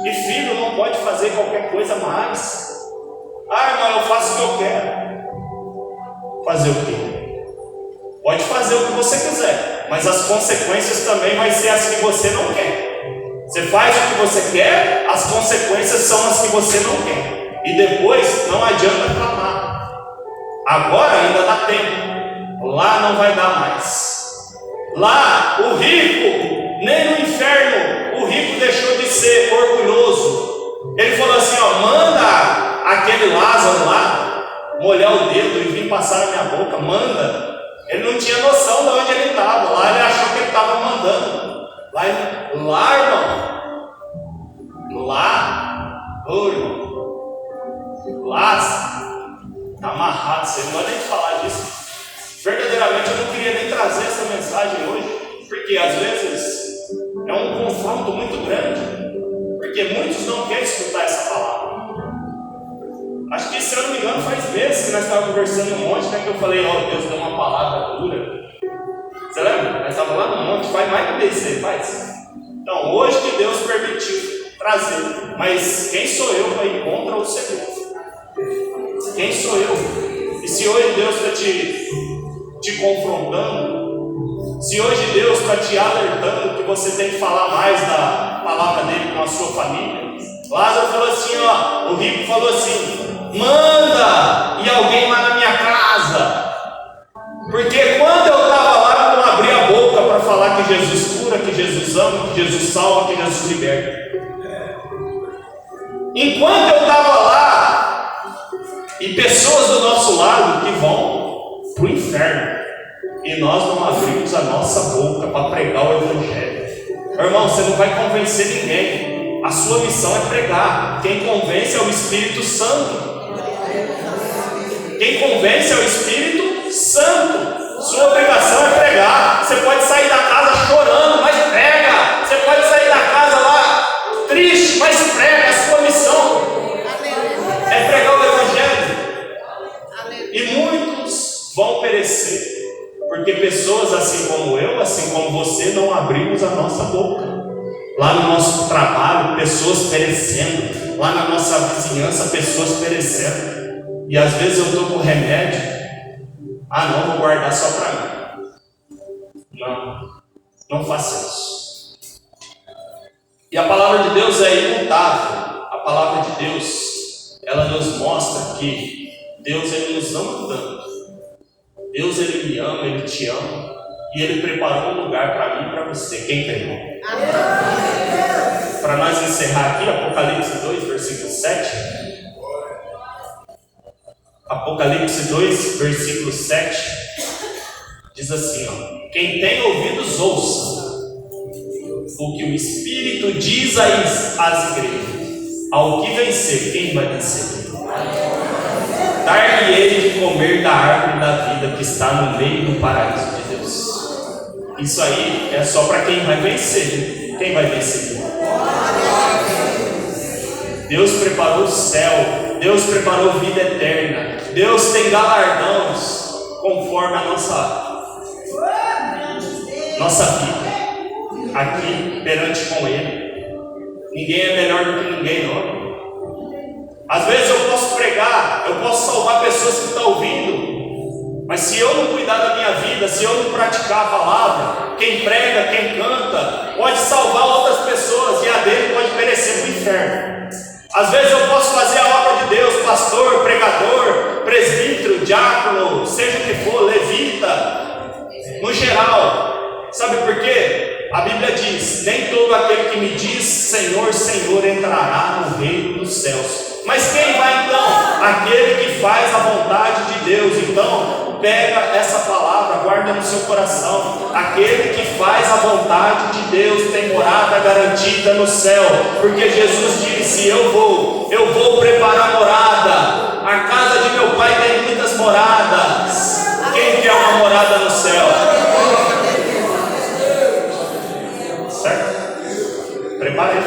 e filho não pode fazer qualquer coisa mais. Irmão, eu faço o que eu quero. Fazer o quê? Pode fazer o que você quiser, mas as consequências também vai ser as que você não quer. Você faz o que você quer, as consequências são as que você não quer. E depois não adianta clamar. Agora ainda dá tempo. Lá não vai dar mais. Lá o rico, nem no inferno, o rico deixou de ser orgulhoso. Ele falou assim: ó, manda aquele Lázaro lá molhar o dedo e vir passar na minha boca, manda. Ele não tinha noção de onde ele estava. Lá ele achou que ele estava mandando. Lá, irmão. Lá, ô irmão. Lá, Está amarrado, você não pode nem falar disso. Verdadeiramente eu não queria nem trazer essa mensagem hoje, porque às vezes é um confronto muito grande, porque muitos não querem escutar essa palavra. Acho que, se eu não me engano, faz meses que nós estávamos conversando um monte, né, que eu falei, ó, Deus deu uma palavra dura. Você lembra? Nós estávamos lá no monte, faz mais de um mês, você faz. Então, hoje que Deus permitiu trazer, mas quem sou eu para ir contra o Senhor? Quem sou eu? E se hoje Deus está te confrontando, se hoje Deus está te alertando que você tem que falar mais da palavra dele com a sua família, Lázaro falou assim, ó, o rico falou assim, manda e alguém lá na minha casa, porque quando eu estava lá, eu não abri a boca para falar que Jesus cura, que Jesus ama, que Jesus salva, que Jesus liberta. Enquanto eu estava lá, e pessoas do nosso lado que vão para o inferno, e nós não abrimos a nossa boca para pregar o Evangelho. Meu irmão, você não vai convencer ninguém, a sua missão é pregar. Quem convence é o Espírito Santo. Quem convence é o Espírito Santo. Sua obrigação é pregar. Você pode sair da casa chorando, mas prega. Você pode sair da casa lá triste, mas prega. A sua missão é pregar o Evangelho. E muitos vão perecer, porque pessoas assim como eu, assim como você, não abrimos a nossa boca. Lá no nosso trabalho, pessoas perecendo. Lá na nossa vizinhança, pessoas perecendo. E às vezes eu estou com remédio. Ah, não, vou guardar só para mim. Não faça isso. E a palavra de Deus é imutável. A palavra de Deus, ela nos mostra que Deus, ele nos ama tanto. Deus, ele me ama, ele te ama. E ele preparou um lugar para mim e para você. Quem crê? Para nós encerrar aqui, Apocalipse 2, versículo 7. Apocalipse 2, versículo 7, diz assim, ó, quem tem ouvidos ouça o que o Espírito diz às igrejas. Ao que vencer, quem vai vencer? Dar-lhe-ei de comer da árvore da vida que está no meio do paraíso de Deus. Isso aí é só para quem vai vencer. Quem vai vencer? Deus preparou o céu, Deus preparou vida eterna, Deus tem galardões conforme a nossa vida aqui perante com Ele. Ninguém é melhor do que ninguém, não. Às vezes eu posso pregar, eu posso salvar pessoas que estão ouvindo, mas se eu não cuidar da minha vida, se eu não praticar a palavra, quem prega, quem canta, pode salvar outras pessoas e a dele pode perecer no inferno. Às vezes eu posso fazer a obra de Deus, pastor, pregador, presbítero, diácono, seja o que for, levita, no geral. Sabe por quê? A Bíblia diz, nem todo aquele que me diz Senhor, Senhor entrará no reino dos céus. Mas quem vai então? Aquele que faz a vontade de Deus. Então, pega essa palavra, guarda no seu coração. Aquele que faz a vontade de Deus tem morada garantida no céu, porque Jesus disse, eu vou preparar morada. A casa de meu pai tem muitas moradas. Quem quer uma morada no céu? Certo? Prepare.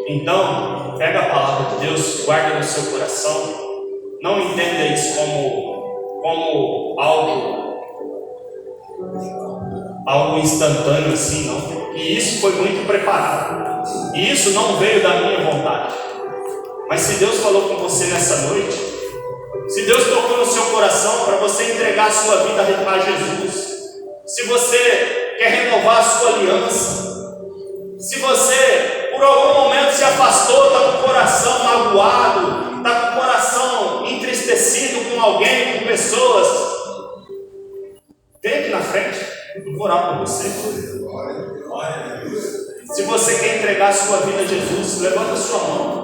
Então, pega a palavra de Deus, guarda no seu coração. Não entenda isso como algo instantâneo assim, não. E isso foi muito preparado. E isso não veio da minha vontade. Mas se Deus falou com você nessa noite, se Deus tocou no seu coração para você entregar a sua vida a Jesus, se você quer renovar a sua aliança, se você por algum momento se afastou, está com o coração magoado, está com o coração entristecido com alguém, com pessoas, vem aqui na frente, eu vou orar por você. Se você quer entregar a sua vida a Jesus, levanta a sua mão.